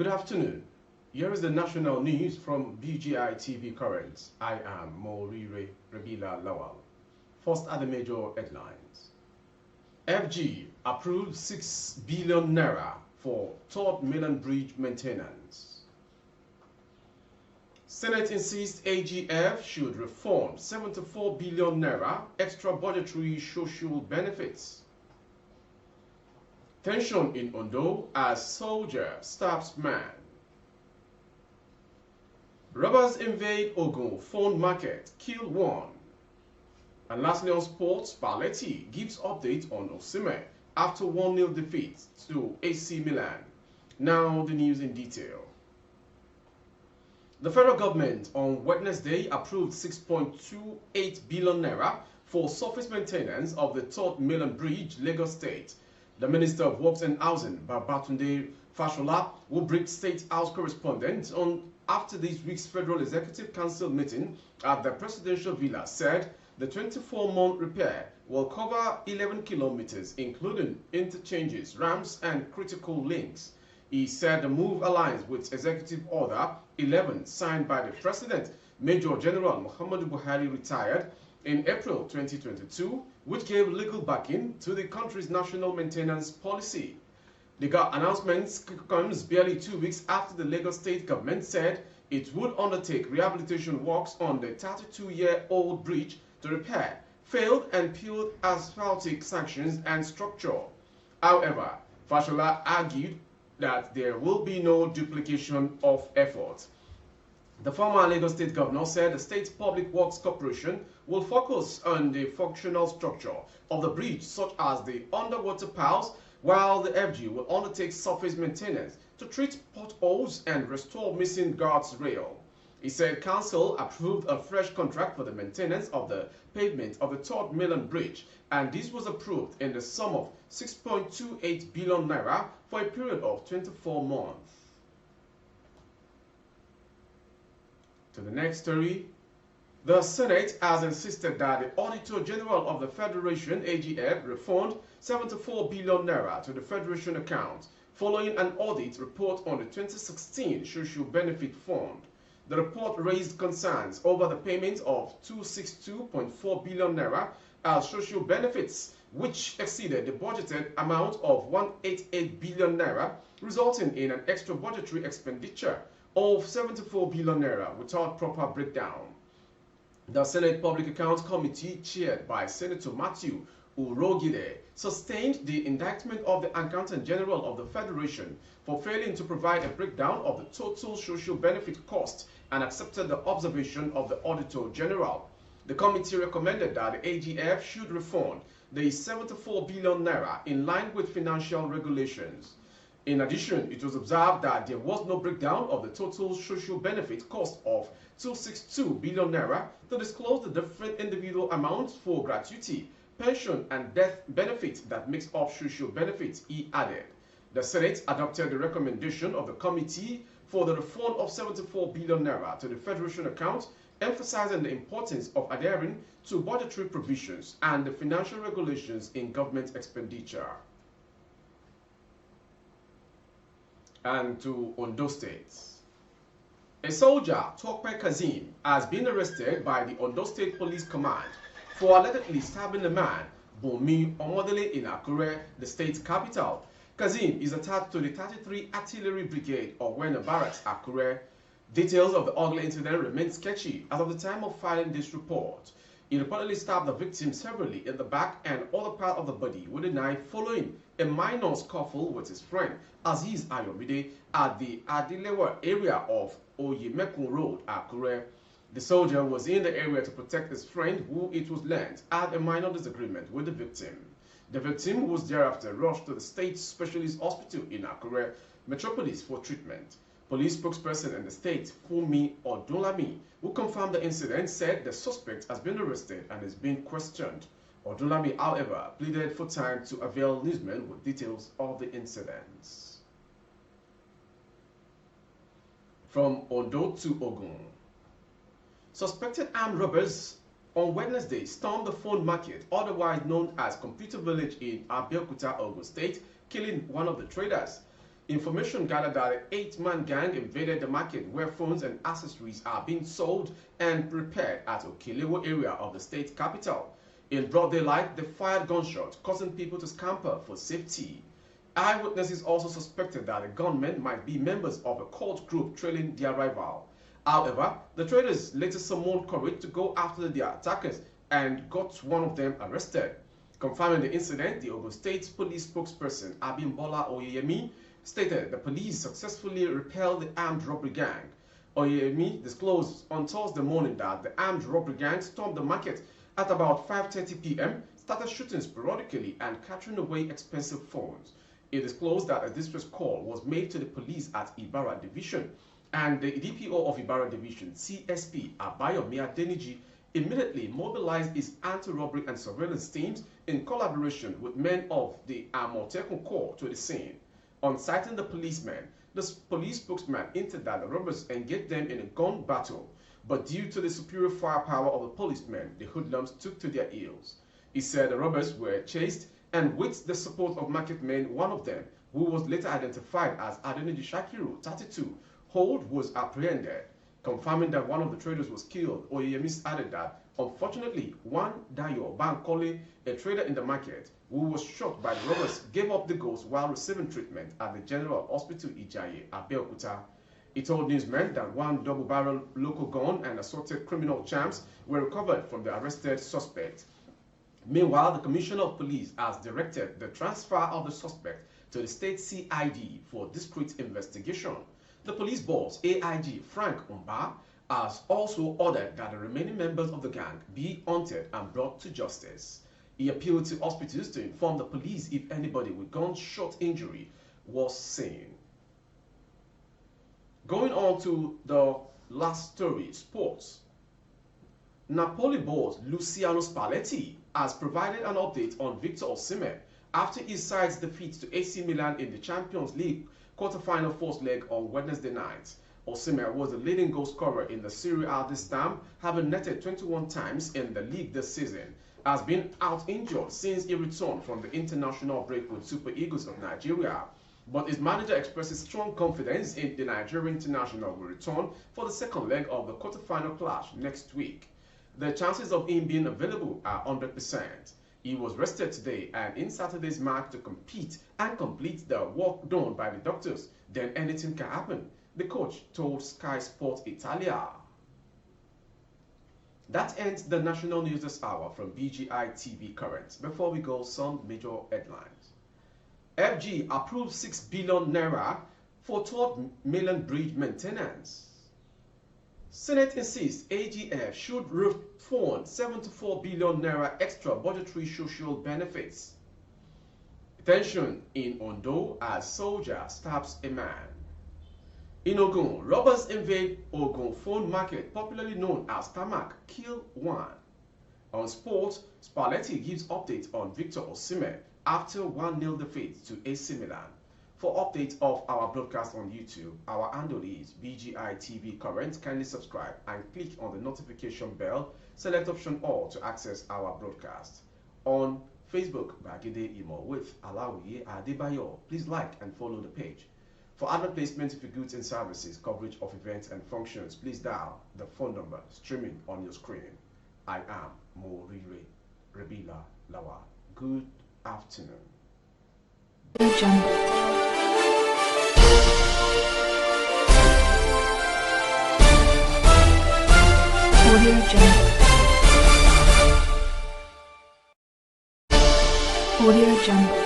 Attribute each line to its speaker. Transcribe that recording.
Speaker 1: Good afternoon. Here is the national news from BGI TV Currents. I am Morire Rabila Lawal. First are the major headlines. FG approved 6 billion naira for 3rd Mainland bridge maintenance. Senate insists AGF should refund 74 billion naira extra budgetary social benefits. Tension in Ondo as soldier stabs man. Robbers invade Ogun phone market, kill one. And lastly on sports, Spalletti gives update on Osimhen after 1-0 defeat to AC Milan. Now the news in detail. The federal government on Wednesday approved 6.28 billion naira for surface maintenance of the 3rd Mainland Bridge, Lagos State. The Minister of Works and Housing, Babatunde Fashola, will brief State House correspondents on after this week's Federal Executive Council meeting at the Presidential Villa, said the 24-month repair will cover 11 kilometers, including interchanges, ramps, and critical links. He said the move aligns with Executive Order 11 signed by the President, Major General Muhammadu Buhari, retired in April 2022, which gave legal backing to the country's national maintenance policy. The announcement comes barely 2 weeks after the Lagos State government said it would undertake rehabilitation works on the 32-year-old bridge to repair failed and peeled asphaltic sections and structure. However, Fashola argued that there will be no duplication of effort. The former Lagos State governor said the State Public Works Corporation will focus on the functional structure of the bridge, such as the underwater piles, while the FG will undertake surface maintenance to treat potholes and restore missing guards rail. He said council approved a fresh contract for the maintenance of the pavement of the 3rd Mainland Bridge, and this was approved in the sum of 6.28 billion naira for a period of 24 months. To the next story. The Senate has insisted that the Auditor General of the Federation, AGF, refund 74 billion naira to the Federation account following an audit report on the 2016 Social Benefit Fund. The report raised concerns over the payment of 262.4 billion naira as social benefits, which exceeded the budgeted amount of 188 billion naira, resulting in an extra budgetary expenditure of 74 billion naira without proper breakdown. The Senate Public Accounts Committee, chaired by Senator Matthew Urogide, sustained the indictment of the Accountant General of the Federation for failing to provide a breakdown of the total social benefit cost and accepted the observation of the Auditor General. The committee recommended that the AGF should refund the 74 billion naira in line with financial regulations. In addition, it was observed that there was no breakdown of the total social benefit cost of 262 billion naira to disclose the different individual amounts for gratuity, pension, and death benefit that makes up social benefits, he added. The Senate adopted the recommendation of the committee for the refund of 74 billion naira to the Federation account, emphasizing the importance of adhering to budgetary provisions and the financial regulations in government expenditure. And to Ondo State. A soldier, Tokpe Kazim, has been arrested by the Ondo State Police Command for allegedly stabbing a man, Bomi Omodele, in Akure, the state capital. Kazim is attached to the 33 Artillery Brigade of Wena Barracks, Akure. Details of the ugly incident remain sketchy as of the time of filing this report. He reportedly stabbed the victim severally in the back and other part of the body with a knife following a minor scuffle with his friend Aziz Ayomide at the Adilewa area of Oyemekun Road, Akure. The soldier was in the area to protect his friend, who it was learned had a minor disagreement with the victim. The victim was thereafter rushed to the State Specialist Hospital in Akure Metropolis for treatment. Police spokesperson in the state, Fumi Odunlami, who confirmed the incident, said the suspect has been arrested and is being questioned. Odunlami, however, pleaded for time to avail newsmen with details of the incidents. From Ondo to Ogun. Suspected armed robbers on Wednesday stormed the phone market, otherwise known as Computer Village in Abeokuta, Ogun State, killing one of the traders. Information gathered that an 8-man gang invaded the market where phones and accessories are being sold and repaired at Okelewo area of the state capital. In broad daylight, they fired gunshots, causing people to scamper for safety. Eyewitnesses also suspected that the gunmen might be members of a cult group trailing their rival. However, the traders later summoned courage to go after their attackers and got one of them arrested. Confirming the incident, the Ogun State Police spokesperson Abimbola Oyeyemi stated the police successfully repelled the armed robbery gang. Oyeyemi disclosed on Thursday morning that the armed robbery gang stormed the market at about 5:30 p.m., started shooting sporadically and capturing away expensive phones. It disclosed that a distress call was made to the police at Ibarra Division, and the DPO of Ibarra Division, CSP Abayomi Adeniji, immediately mobilized its anti-robbery and surveillance teams in collaboration with men of the Amotekun Corps to the scene. On citing the policemen, the police spokesman hinted that the robbers engaged them in a gun battle, but due to the superior firepower of the policemen, the hoodlums took to their heels. He said the robbers were chased, and with the support of market men, one of them, who was later identified as Adeniji Shakiru, 32, Hold, was apprehended. Confirming that one of the traders was killed, Oyeyemi added that, unfortunately, one Dayo Bankole, a trader in the market, who was shot by the robbers, gave up the ghost while receiving treatment at the General Hospital Ijaye, Abeokuta. He told newsmen that one double-barrel local gun and assorted criminal charms were recovered from the arrested suspect. Meanwhile, the Commissioner of Police has directed the transfer of the suspect to the state CID for discreet investigation. The police boss, AIG Frank Umba, has also ordered that the remaining members of the gang be hunted and brought to justice. He appealed to hospitals to inform the police if anybody with gunshot injury was seen. Going on to the last story, sports. Napoli boss Luciano Spalletti has provided an update on Victor Osimhen after his side's defeat to AC Milan in the Champions League quarter-final first leg on Wednesday night. Osimhen was the leading goal scorer in the Serie A this time, having netted 21 times in the league this season. Has been out injured since he returned from the international break with Super Eagles of Nigeria. But his manager expresses strong confidence in the Nigerian international will return for the second leg of the quarter-final clash next week. The chances of him being available are 100%. He was rested today and in Saturday's match to compete and complete the work done by the doctors. Then anything can happen, the coach told Sky Sport Italia. That ends the national news this hour from BGI TV Current. Before we go, some major headlines. FG approves 6 billion naira for third Mainland bridge maintenance. Senate insists AGF should refund 74 billion naira extra budgetary social benefits. Tension in Ondo as soldier stabs a man. In Ogun, robbers invade Ogun phone market, popularly known as Tamak, kill one. On sports, Spalletti gives update on Victor Osimhen after 1-0 defeat to AC Milan. For updates of our broadcast on YouTube, our handle is BGI TV Current. Kindly subscribe and click on the notification bell. Select option all to access our broadcast. On Facebook, Bagide Imo with Alawiye Adebayo. Please like and follow the page. For advert placement of your goods and services, coverage of events and functions, please dial the phone number streaming on your screen. I am Morire Rebila Lawa. Good afternoon.
Speaker 2: Audio Jungle. Audio Jungle.